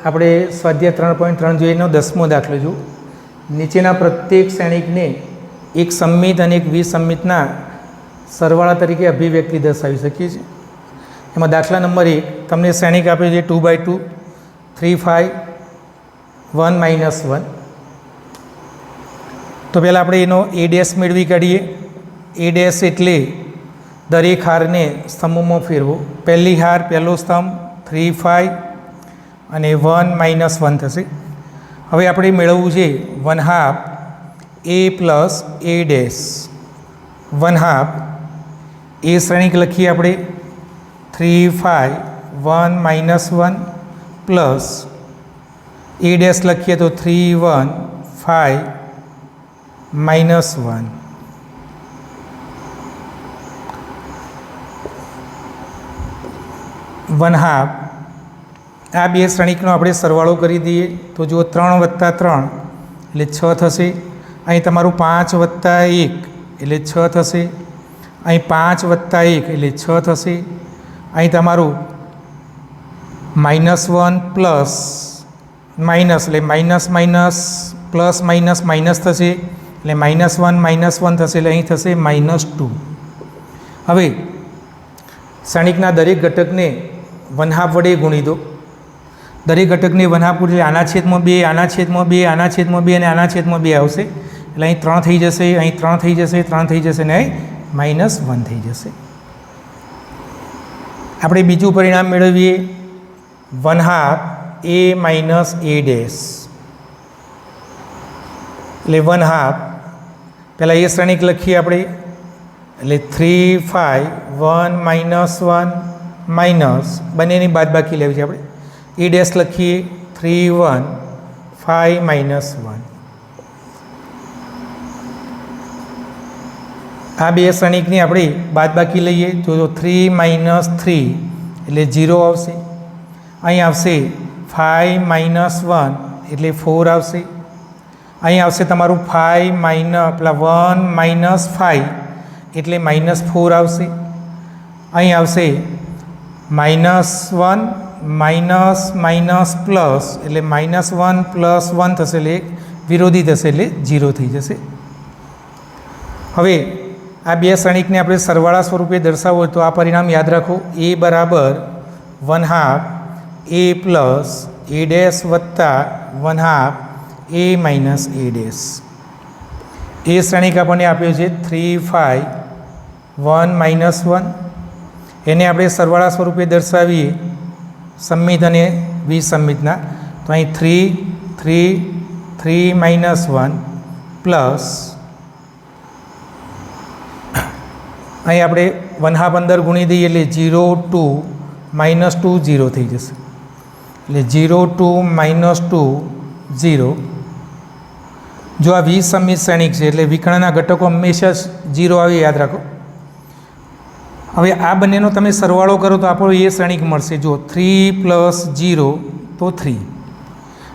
આપણે સ્વાધ્યાય 3.3 જોઈનો 10મો દાખલો જો નીચેના પ્રત્યેક શ્રેણિકને એક સંમિત અને એક વિસંમિતના સરવાળા તરીકે અભિવ્યક્તિ દર્શાવી શકીએ છીએ. એમાં દાખલા નંબર 1 તમને શ્રેણિક આપે છે 2/2 3 5 1 -1. તો પહેલાં આપણે એનો a ડેશ મેળવી કાઢીએ. a ડેશ એટલે દરેક હારને સ્તંભોમાં ફેરવો. પહેલી હાર પહેલો સ્તંભ 3 5 અને 1 -1 થશે. હવે આપણે મેળવવું છે 1/2 a પ્લસ a ડેશ 1/2 એ શ્રેણિક લખીએ આપણે 3 5 1 -1 પ્લસ a ડેશ લખીએ તો 3 1 5 -1. -1/2 આ બે શ્રેણિકનો આપણે સરવાળો કરી દઈએ તો જો 3 + 3 એટલે 6 થશે. અહીં તમારું 5 + 1 એટલે 6 થશે. અહીં 5 + 1 એટલે 6 થશે. અહીં તમારું -1 પ્લસ માઇનસ એટલે minus minus plus minus minus થશે એટલે -1 -1 થશે એટલે અહીં થશે -2. હવે શ્રેણિકના દરેક ઘટકને 1/2 વડે ગુણી દો. દરેક ઘટકને 1/2 એટલે આના છેદમાં 2 આના છેદમાં 2 આના છેદમાં 2 અને આના છેદમાં 2 આવશે એટલે અહીં 3 થઈ જશે, અહીં 3 થઈ જશે, 3 થઈ જશે ને અહીં -1 થઈ જશે. આપણે બીજું પરિણામ મેળવીએ 1/2 a - a ડેશ એટલે 1/2 પહેલાં એ શ્રેણિક લખીએ આપણે એટલે 3 5 1 -1 માઇનસ બંનેની બાદબાકી લેવી છે આપણે. a ડેશ લખીએ 3 1 5 -1. આ બે શ્રેણિકની આપણે બાદબાકી લઈએ તો 3 - 3 એટલે 0 આવશે. અહીં આવશે 5 - 1 એટલે 4 આવશે. અહીં આવશે તમારું 5 - 1 -5 એટલે -4 આવશે. અહીં આવશે -1 માઇનસ પ્લસ એટલે -1 + 1 થશે એટલે વિરોધી થશે એટલે 0 થઈ જશે. હવે આ બે શ્રેણિકને આપણે સરવાળા સ્વરૂપે દર્શાવવું હોય તો આ પરિણામ યાદ રાખો. a બરાબર 1/2 a પ્લસ a ડેશ વત્તા 1/2 a માઇનસ a ડેશ. એ શ્રેણિક આપણને આપ્યો છે 3 5 1 -1. એને આપણે સરવાળા સ્વરૂપે દર્શાવીએ સંમિત અને વિસંમિતના તો અહીં 3 3 3 -1 પ્લસ અહીં આપણે 1/2 અંદર ગુણી દઈએ એટલે 0 2 -2 0 થઈ જશે એટલે 0 2 -2 0. જો આ વિસંમિત શ્રેણિક છે એટલે વિકર્ણના ઘટકો હંમેશા 0 આવે યાદ રાખો. હવે આ બંનેનો તમે સરવાળો કરો તો આપણો એ શ્રેણિક મળશે. જો 3 + 0 તો 3.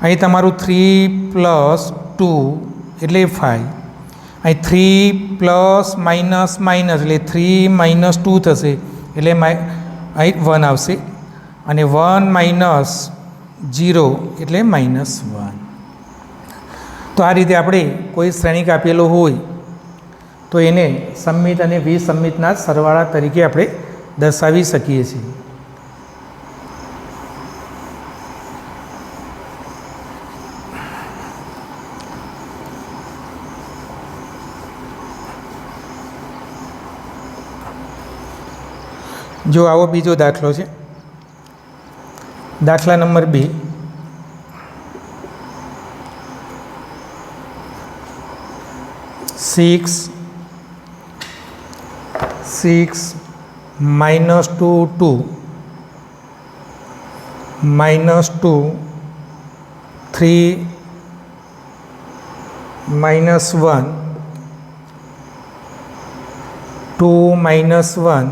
અહીં તમારું 3 + 2 એટલે 5. અહીં 3 પ્લસ માઇનસ માઇનસ એટલે 3 - 2 થશે એટલે અહીં 1 આવશે અને 1 - 0 એટલે -1. તો આ રીતે આપણે કોઈ શ્રેણિક આપેલો હોય તો એને સંમિત અને વિસંમિતના સરવાળા તરીકે આપણે દર્શાવી શકીએ છીએ. જો આવો બીજો દાખલો છે. દાખલા નંબર 2 6 -2 2 -2 3 -1 2 -1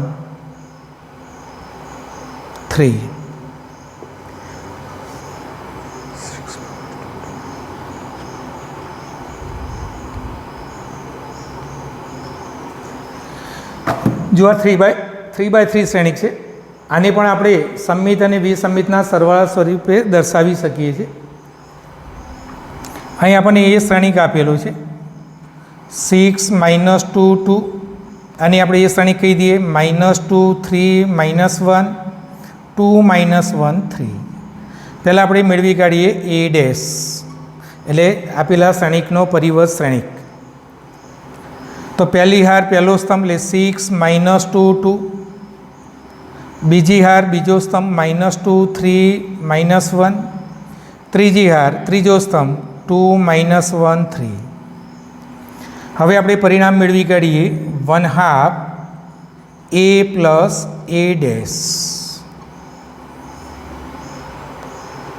3. જો આ 3/3 શ્રેણિક છે આને પણ આપણે સંમિત અને વિસંમિતના સરવાળા સ્વરૂપે દર્શાવી શકીએ છીએ. અહીં આપણને એ શ્રેણિક આપેલો છે 6 -2 2, અને આપણે એ શ્રેણિક કહી દઈએ -2 3 -1 2 -1 3. પહેલાં આપણે મેળવી કાઢીએ a ડેશ, એટલે આપેલા શ્રેણિકનો પરિવર્ત શ્રેણિક. તો પહેલી હાર પહેલો સ્તંભ એટલે 6 -2 2, બીજી હાર બીજો સ્તંભ -2 3 -1, ત્રીજી હાર ત્રીજો સ્તંભ 2 -1 3. હવે આપણે પરિણામ મેળવી કાઢીએ 1/2 a પ્લસ a ડેશ.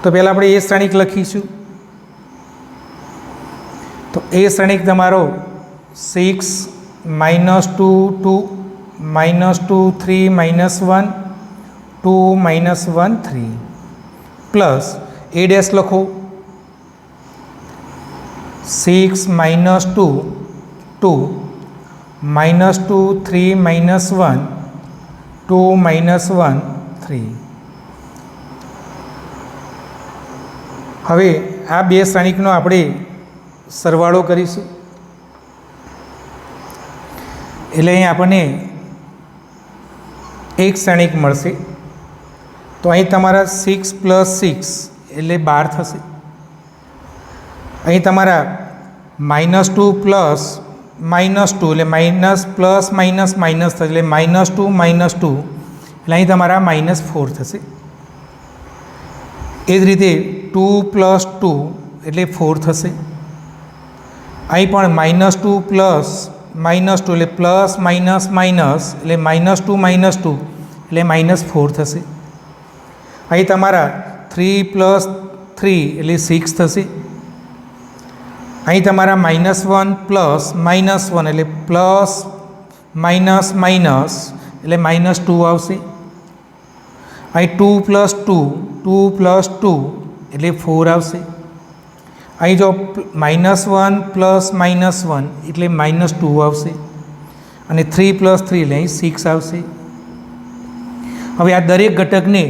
તો પહેલાં આપણે એ શ્રેણિક લખીશું. તો એ શ્રેણિક તમારો 6 -2 2 -2 3 -1 2 -1 3 પ્લસ a ડેશ લખો 6 -2 2 -2 3 -1 2 -1 3. હવે આ બે શ્રેણિકનો આપણે સરવાળો કરીશું, એટલે અહીં આપણને એક શ્રેણિક મળશે. તો અહીં તમારા 6 + 6 એટલે 12 થશે. અહીં તમારા -2 પ્લસ -2 એટલે માઇનસ પ્લસ માઇનસ માઇનસ થશે, એટલે -2 -2 એટલે અહીં તમારા -4 થશે. એ જ રીતે 2 + 2 એટલે 4 થશે. અહીં પણ -2 પ્લસ -2 એટલે પ્લસ માઇનસ માઇનસ એટલે -2 -2 એટલે -4 થશે. અહીં તમારા 3 + 3 એટલે 6 થશે. અહીં તમારા -1 પ્લસ -1 એટલે પ્લસ માઇનસ માઇનસ એટલે -2 આવશે. અહીં 2 + 2 2 + 2 એટલે 4 આવશે. અહીં જો -1 પ્લસ -1 એટલે -2 આવશે, અને 3 + 3 એટલે અહીં 6 આવશે. હવે આ દરેક ઘટકને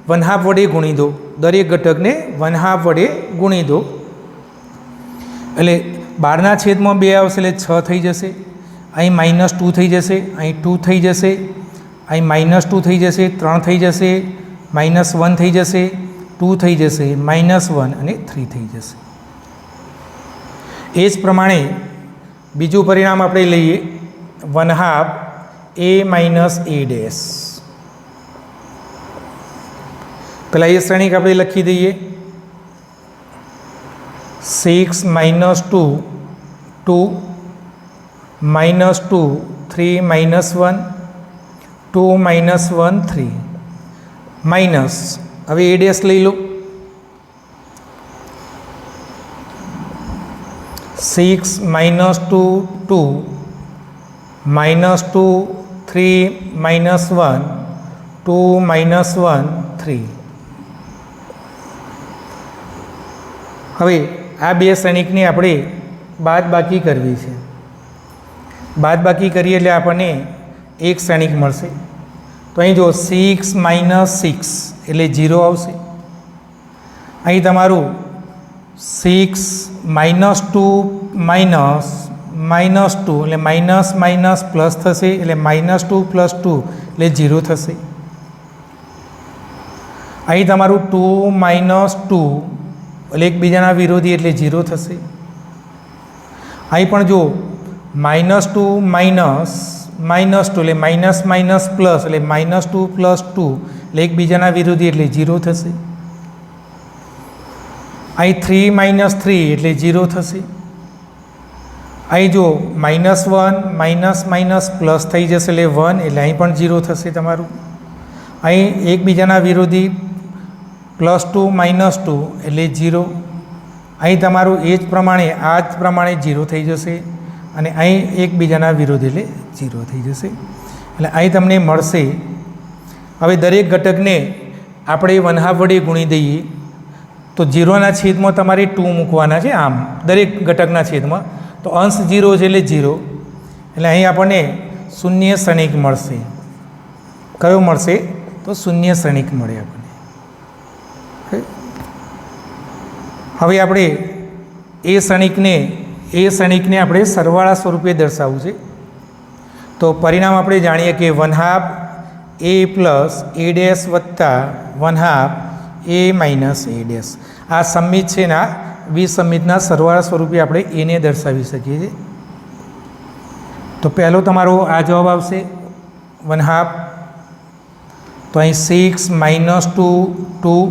1/2 વડે ગુણી દો, દરેક ઘટકને 1/2 વડે ગુણી દો, એટલે 12/2 આવશે એટલે 6 થઈ જશે. અહીં -2 થઈ જશે, અહીં 2 થઈ જશે, અહીં -2 થઈ જશે, 3 થઈ જશે, -1 થઈ જશે, 2 થઈ જશે, -1 અને 3 થઈ જશે. એ જ પ્રમાણે બીજું પરિણામ આપણે લઈએ 1/2 a - a ડેશ. પહેલાં એ શ્રેણિક આપણે લખી દઈએ 6 -2 2 -2 3 -1 2 -1 3 માઇનસ, હવે a ડેશ લઈ લો 6 -2 2 -2 3 -1 2 -1 3. હવે આ બે શ્રેણિકની આપણે બાદબાકી કરવી છે. બાદબાકી કરીએ એટલે આપણને એક શ્રેણિક મળશે. તો અહીં જો 6 - 6 એટલે 0 આવશે. અહીં તમારું 6 -2 -2 એટલે માઇનસ માઇનસ પ્લસ થશે, એટલે -2 + 2 એટલે 0 થશે. અહીં તમારું 2 - 2 એટલે એકબીજાના વિરોધી એટલે 0 થશે. અહીં પણ જો -2 -2 એટલે માઇનસ માઇનસ પ્લસ એટલે -2 + 2 એટલે એકબીજાના વિરોધી એટલે 0 થશે. અહીં 3 - 3 એટલે 0 થશે. અહીં જો -1 - પ્લસ થઈ જશે એટલે 1 એટલે અહીં પણ 0 થશે તમારું. અહીં એકબીજાના વિરોધી +2 -2 એટલે 0. અહીં તમારું એ જ પ્રમાણે આ જ પ્રમાણે 0 થઈ જશે, અને અહીં એકબીજાના વિરોધ એટલે 0 થઈ જશે. એટલે અહીં તમને મળશે. હવે દરેક ઘટકને આપણે 1/2 વડે ગુણી દઈએ તો 0ના છેદમાં તમારે 2 મૂકવાના છે. આમ દરેક ઘટકના છેદમાં તો અંશ 0 છે એટલે 0, એટલે અહીં આપણને શૂન્ય શ્રેણિક મળશે. કયો મળશે? તો શૂન્ય શ્રેણિક મળે આપણને. હવે આપણે એ શ્રેણિકને આપણે સરવાળા સ્વરૂપે દર્શાવવું છે. તો પરિણામ આપણે જાણીએ કે 1/2 a પ્લસ a ડેશ વત્તા 1/2 a માઇનસ a ડેશ. આ સંમિત છે ને આ વિસંમિતના સરવાળા સ્વરૂપે આપણે એને દર્શાવી શકીએ છીએ. તો પહેલો તમારો આ જવાબ આવશે 1/2. તો અહીં 6 minus 2 2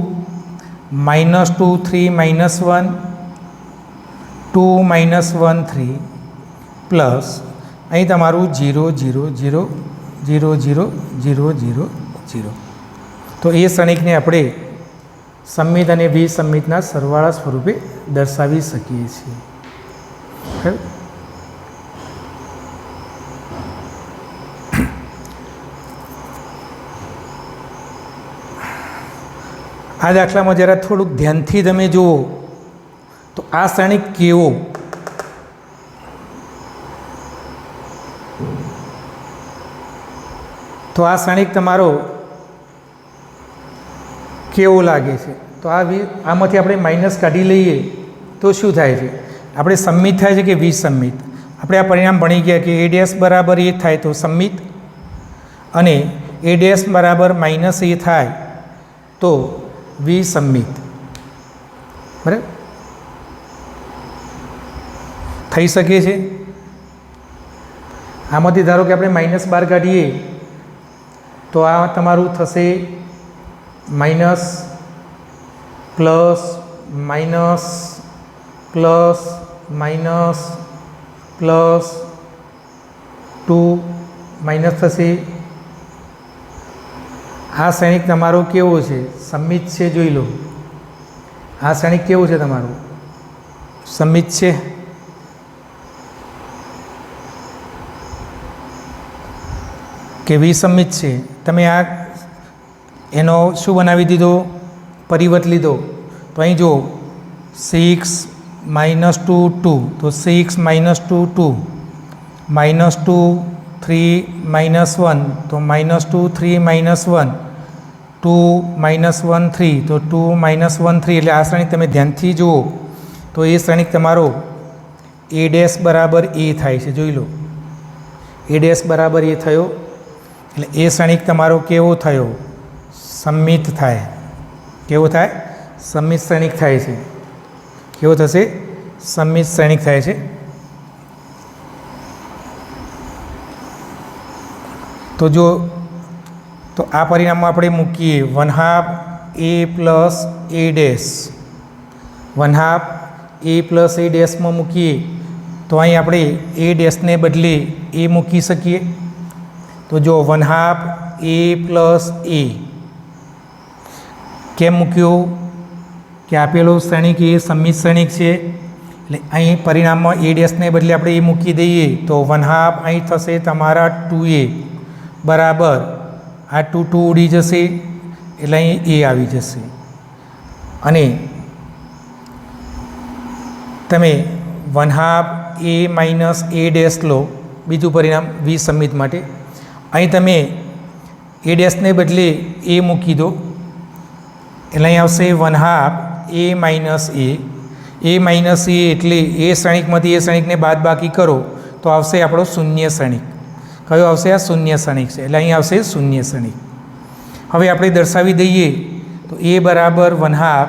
minus 2 3 minus 1 2 minus 1 3 plus અહીં તમારું 0 0 0 0 0 0 0 0. તો એ શ્રેણિકને આપણે સંમિત અને વિસંમિતના સરવાળા સ્વરૂપે દર્શાવી શકીએ છીએ. આ દાખલામાં જરા થોડુંક ધ્યાનથી તમે જુઓ તો આ શ્રેણિક કેવો, તો આ શ્રેણિક તમારો કેવો લાગે છે. તો આમાંથી આપણે માઇનસ કાઢી લઈએ તો શું થાય છે? આપણે સંમિત થાય છે કે વિસંમિત? આપણે આ પરિણામ ભણી ગયા કે a ડેશ બરાબર એ થાય તો સંમિત અને a ડેશ બરાબર માઇનસ એ થાય તો વિસંમિત. બરાબર થઈ શકે છે. આમાંથી ધારો કે આપણે માઇનસ 12 કાઢીએ તો આ તમારું થશે minus plus minus plus minus plus 2 minus થશે. આ શ્રેણિક તમારો કેવો છે? સંમિત છે. જોઈ લો આ શ્રેણિક કેવું છે તમારું? સંમિત છે. કે વિસંમિત છે? તમે આ એનો શું બનાવી દીધો? પરિવર્ત લીધો. તો અહીં જો 6 માઇનસ 2 2 તો 6 માઇનસ 2 2 માઇનસ 2 3 માઇનસ 1 તો માઇનસ 2 3 માઇનસ 1 2 માઇનસ 1 3 તો 2 માઇનસ 1 3. એટલે આ શ્રેણિક તમે ધ્યાનથી જુઓ તો એ શ્રેણિક તમારો a ડેશ બરાબર a થાય છે. જોઈ લો a ડેશ બરાબર a થયો એટલે એ શ્રેણિક તમારો કેવો થયો? સંમિત થાય. કેવો થાય? સંમિત શ્રેણિક થાય છે. કેવો થશે? સંમિત શ્રેણિક થાય છે. તો જો તો આ પરિણામમાં આપણે મૂકીએ 1/2 a plus a dash 1/2 a plus a ડેશમાં મૂકીએ તો અહીં આપણે a ડેશને બદલે a મૂકી શકીએ. તો જો 1/2 a પ્લસ a કેમ મૂક્યો? કે આપેલો શ્રેણિક એ સંમિત શ્રેણિક છે એટલે અહીં પરિણામમાં a ડેશને બદલે આપણે એ મૂકી દઈએ તો 1/2 અહીં થશે તમારા 2a બરાબર આ 2 2 ઉડી જશે એટલે અહીં a આવી જશે. અને તમે 1/2 a માઇનસ a ડેશ લો બીજું પરિણામ વિસંમિત માટે. અહીં તમે a ડેશને બદલે a મૂકી દો એટલે અહીં આવશે 1/2 a minus a minus a એટલે એ શ્રેણિકમાંથી એ શ્રેણિકને બાદ બાકી કરો તો આવશે આપણો શૂન્ય શ્રેણિક. કયો આવશે? આ શૂન્ય શ્રેણિક છે એટલે અહીં આવશે શૂન્ય શ્રેણિક. હવે આપણે દર્શાવી દઈએ તો a બરાબર 1/2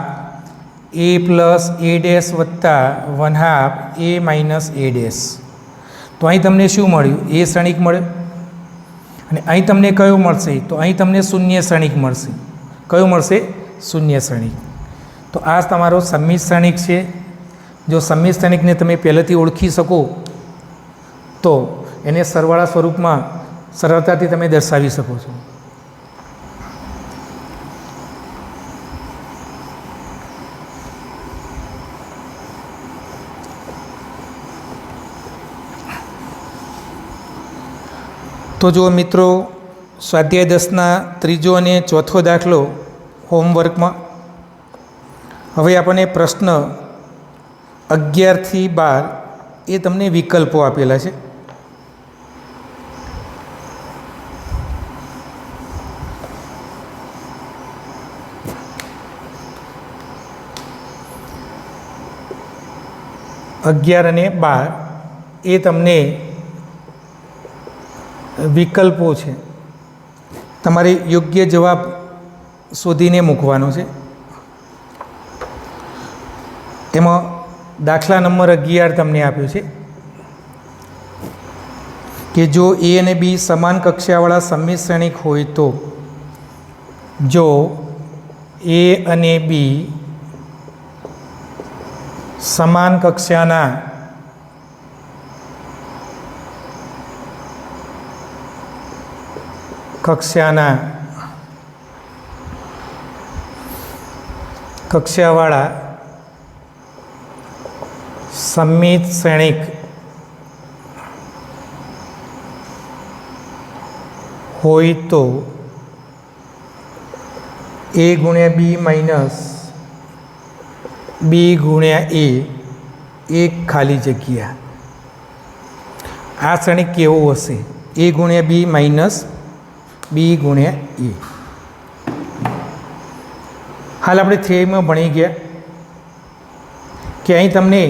a પ્લસ a ડેશ વત્તા 1/2 a માઇનસ a ડેશ. તો અહીં તમને શું મળ્યું? એ શ્રેણિક મળ્યો. અને અહીં તમને કયું મળશે? તો અહીં તમને શૂન્ય શ્રેણિક મળશે. કયું મળશે? શૂન્ય શ્રેણિક. તો આ તમારો સંમિત શ્રેણિક છે. જો સંમિત શ્રેણિકને તમે પહેલેથી ઓળખી શકો તો એને સરવાળા સ્વરૂપમાં સરળતાથી તમે દર્શાવી શકો છો. તો જો મિત્રો સ્વાધ્યાય 10ના ત્રીજો અને ચોથો દાખલો હોમવર્કમાં. હવે આપણને પ્રશ્ન 11 થી 12 એ તમને વિકલ્પો આપેલા છે. 11 અને 12 એ તમને વિકલ્પો છે, તમારે યોગ્ય જવાબ શોધીને મૂકવાનો છે. એમાં દાખલા નંબર 11 તમને આપ્યો છે કે જો એ અને બી સમાન કક્ષાવાળા સમમિત શ્રેણિક હોય તો જો એ અને બી સમાન કક્ષાના કક્ષાવાળા સમમિત શ્રેણિક હોય તો એ ગુણ્યા બી માઇનસ બી ગુણ્યા એ એક ખાલી જગ્યા. આ શ્રેણિક કેવો હશે? એ ગુણ્યા બી માઇનસ બી ગુણ્યા એ. હાલ આપણે થિયરીમાં ભણી ગયા કે અહીં તમને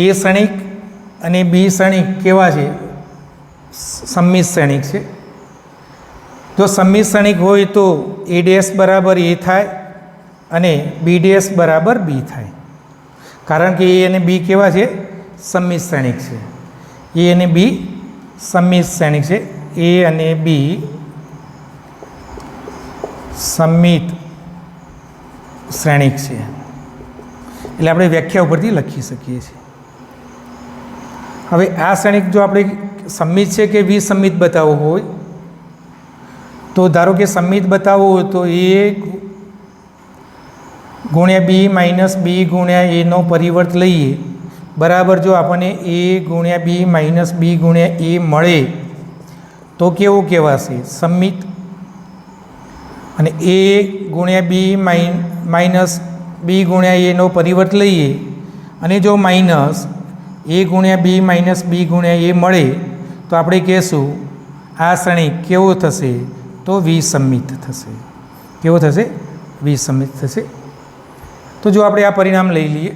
એ શ્રેણિક અને બી શ્રેણિક કેવા છે? સમમિત શ્રેણિક છે. જો સમમિત શ્રેણિક હોય તો એ ડેશ બરાબર એ થાય અને બી ડેશ બરાબર બી થાય, કારણ કે એ અને બી કેવા છે? સમમિત શ્રેણિક છે. એ અને બી સમમિત શ્રેણિક છે. એ અને બી સમમિત શ્રેણિક છે. એટલે આપણે વ્યાખ્યા ઉપરથી લખી શકીએ છીએ. હવે આ શ્રેણિક જો આપણે સમમિત છે કે વિસમમિત બતાવવું હોય તો ધારો કે સમમિત બતાવવું હોય તો એ ગુણ્યા બી માઇનસ બી ગુણ્યા એનો પરિવર્ત લઈએ બરાબર જો આપણને એ ગુણ્યા બી માઇનસ બી ગુણ્યા એ મળે તો કેવું કહેવાશે? સમમિત. અને એ ગુણ્યા બી માઇનસ બી ગુણ્યા એનો પરિવર્ત લઈએ અને જો માઇનસ એ ગુણ્યા બી માઇનસ બી ગુણ્યા એ મળે તો આપણે કહેશું આ શ્રેણિક કેવો થશે? તો વિસમમિત થશે. કેવો થશે? વિસમમિત થશે. તો જો આપણે આ પરિણામ લઈ લઈએ,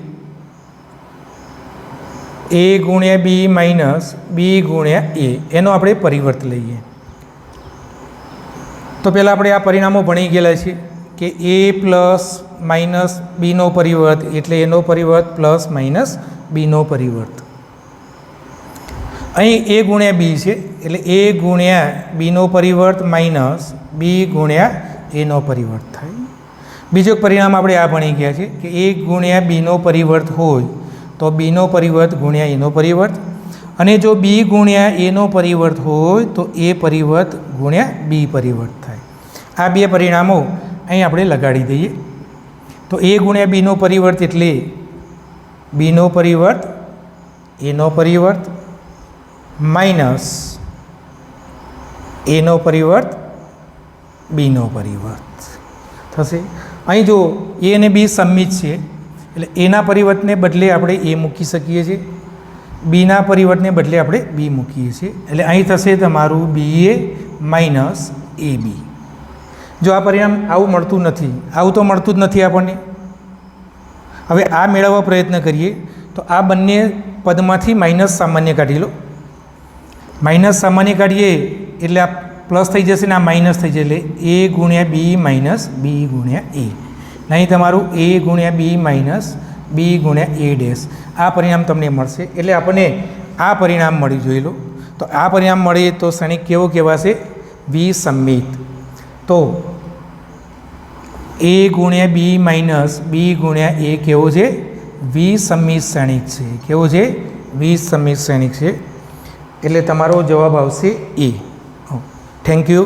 એ ગુણ્યા બી માઇનસ બી ગુણ્યા એ એનો આપણે પરિવર્ત લઈએ તો પહેલાં આપણે આ પરિણામો ભણી ગયેલા છીએ કે એ પ્લસ માઇનસ બીનો પરિવર્ત એટલે એનો પરિવર્ત પ્લસ માઇનસ બીનો પરિવર્ત. અહીં એ ગુણ્યા બી છે એટલે એ ગુણ્યા બીનો પરિવર્ત માઇનસ બી ગુણ્યા એનો પરિવર્ત થાય. બીજું પરિણામ આપણે આ ભણી ગયા છે કે એ ગુણ્યા બીનો પરિવર્ત હોય તો બીનો પરિવર્ત ગુણ્યા એનો પરિવર્ત, અને જો બી ગુણ્યા એનો પરિવર્ત હોય તો એ પરિવર્ત ગુણ્યા બી પરિવર્ત થાય. આ બે પરિણામો અહીં આપણે લગાડી દઈએ તો એ ગુણ્યા બીનો પરિવર્ત એટલે બીનો પરિવર્ત એનો પરિવર્ત માઇનસ એનો પરિવર્ત બીનો પરિવર્ત થશે. અહીં જો એ અને બી સમમિત છે એટલે એના પરિવર્તને બદલે આપણે એ મૂકી શકીએ છીએ, બીના પરિવર્તને બદલે આપણે બી મૂકીએ છીએ. એટલે અહીં થશે તમારું બી એ માઇનસ એ બી. જો આ પરિણામ આવું મળતું નથી, આવું તો મળતું જ નથી આપણને. હવે આ મેળવવા પ્રયત્ન કરીએ તો આ બંને પદમાંથી માઇનસ સામાન્ય કાઢી લો. માઇનસ સામાન્ય કાઢીએ એટલે આ પ્લસ થઈ જશે ને આ માઇનસ થઈ જશે એટલે એ ગુણ્યા બી માઇનસ બી ગુણ્યા એ. નહીં તમારું એ ગુણ્યા બી માઇનસ બી ગુણ્યા એ ડેશ. આ પરિણામ તમને મળશે. એટલે આપણને આ પરિણામ મળી જોઈ લો. તો આ પરિણામ મળે તો શ્રેણિક કેવો કહેવાશે? વિસમમિત. તો એ ગુણ્યા બી માઇનસ બી ગુણ્યા એ કેવો છે? વિસમમિત શ્રેણિક છે. કેવો છે? વિસમમિત શ્રેણિક છે. એટલે તમારો જવાબ આવશે એ. Thank you.